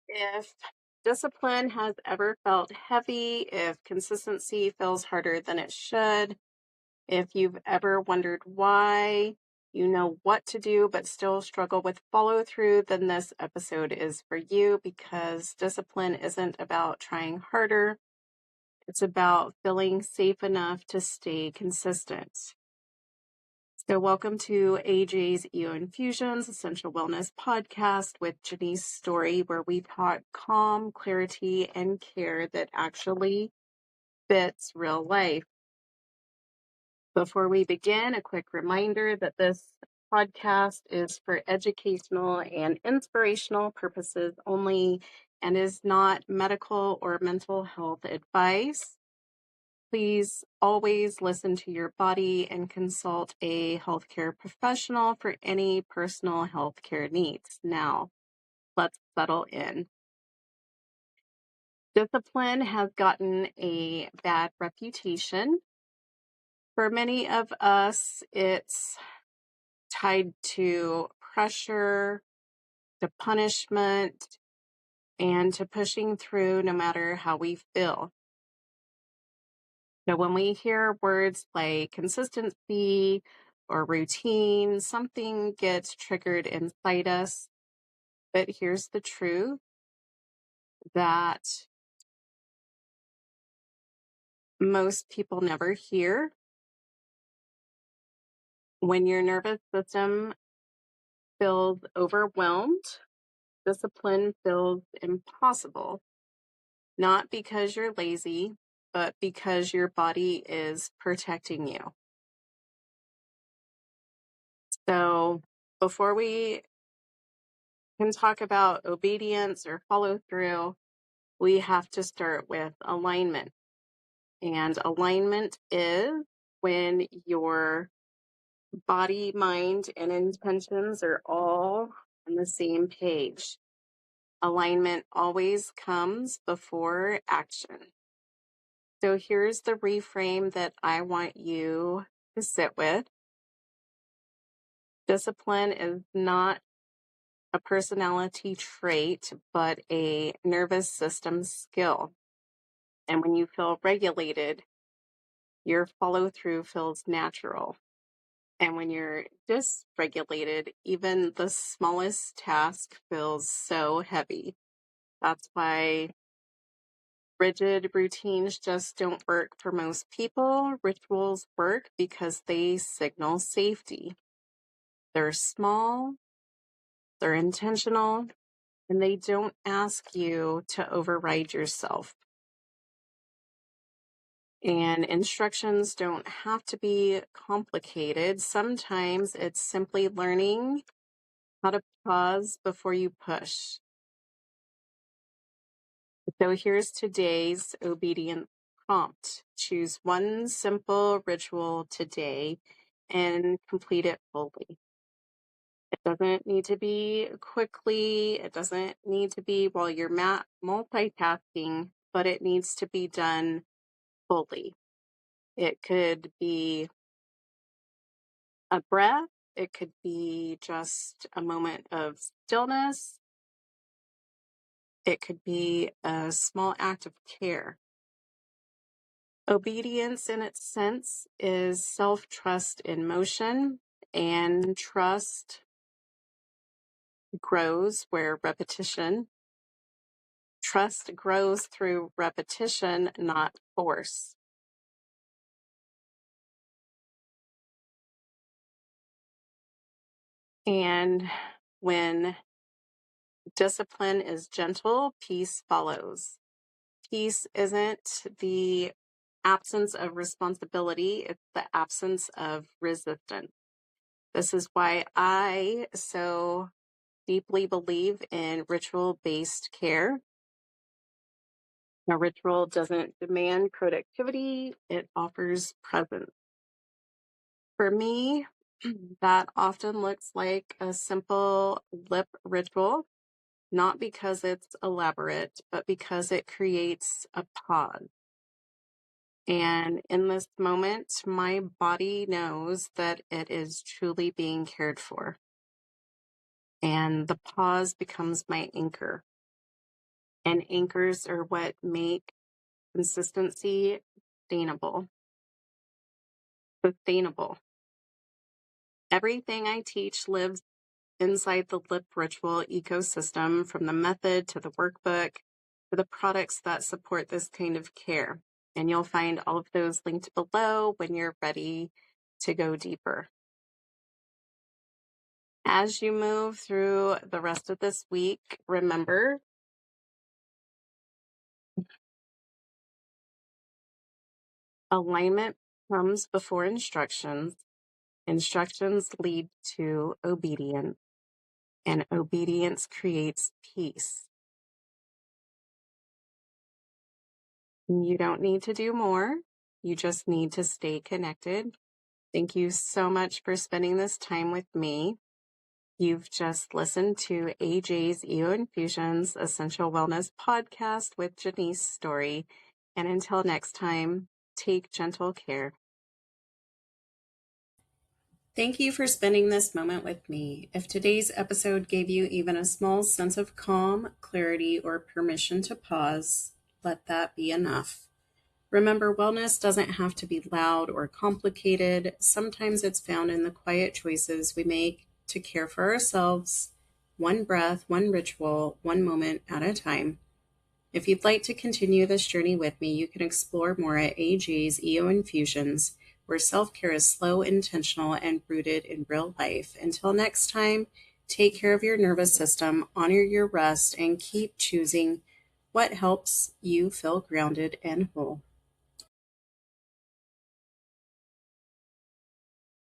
If discipline has ever felt heavy, if consistency feels harder than it should, if you've ever wondered why, you know what to do but still struggle with follow through, then this episode is for you because discipline isn't about trying harder. It's about feeling safe enough to stay consistent. So, welcome to AJ's Infusions, Essential Wellness Podcast with Janice Story, where we talk calm, clarity, and care that actually fits real life. Before we begin, a quick reminder that this podcast is for educational and inspirational purposes only and is not medical or mental health advice. Please always listen to your body and consult a healthcare professional for any personal healthcare needs. Now, let's settle in. Discipline has gotten a bad reputation. For many of us, it's tied to pressure, to punishment, and to pushing through no matter how we feel. So when we hear words like consistency or routine, something gets triggered inside us. But here's the truth that most people never hear. When your nervous system feels overwhelmed, discipline feels impossible, not because you're lazy, but because your body is protecting you. So before we can talk about obedience or follow through, we have to start with alignment. And alignment is when your body, mind, and intentions are all on the same page. Alignment always comes before action. So here's the reframe that I want you to sit with. Discipline is not a personality trait, but a nervous system skill. And when you feel regulated, your follow through feels natural. And when you're dysregulated, even the smallest task feels so heavy. That's why rigid routines just don't work for most people. Rituals work because they signal safety. They're small, they're intentional, and they don't ask you to override yourself. And instructions don't have to be complicated. Sometimes it's simply learning how to pause before you push. So here's today's obedience prompt. Choose one simple ritual today and complete it fully. It doesn't need to be quickly. It doesn't need to be while you're multitasking, but it needs to be done fully. It could be a breath. It could be just a moment of stillness. It could be a small act of care. Obedience, in its sense, is self-trust in motion, and trust grows where trust grows through repetition, not force. And when discipline is gentle, peace follows. Peace isn't the absence of responsibility, it's the absence of resistance. This is why I so deeply believe in ritual-based care. A ritual doesn't demand productivity, it offers presence. For me, that often looks like a simple lip ritual, not because it's elaborate, but because it creates a pause. And in this moment, my body knows that it is truly being cared for. And the pause becomes my anchor. and anchors are what make consistency sustainable. Sustainable. Everything I teach lives inside the lip ritual ecosystem, from the method to the workbook to the products that support this kind of care. And you'll find all of those linked below when you're ready to go deeper. As you move through the rest of this week, remember, alignment comes before instructions. Instructions lead to obedience, and obedience creates peace. You don't need to do more. You just need to stay connected. Thank you so much for spending this time with me. You've just listened to AJ's EO Infusions Essential Wellness Podcast with Janice Story. And until next time, take gentle care. Thank you for spending this moment with me. If today's episode gave you even a small sense of calm, clarity, or permission to pause, let that be enough. Remember, wellness doesn't have to be loud or complicated. Sometimes it's found in the quiet choices we make to care for ourselves, one breath, one ritual, one moment at a time. If you'd like to continue this journey with me, you can explore more at AJ's EO Infusions, where self-care is slow, intentional, and rooted in real life. Until next time, take care of your nervous system, honor your rest, and keep choosing what helps you feel grounded and whole.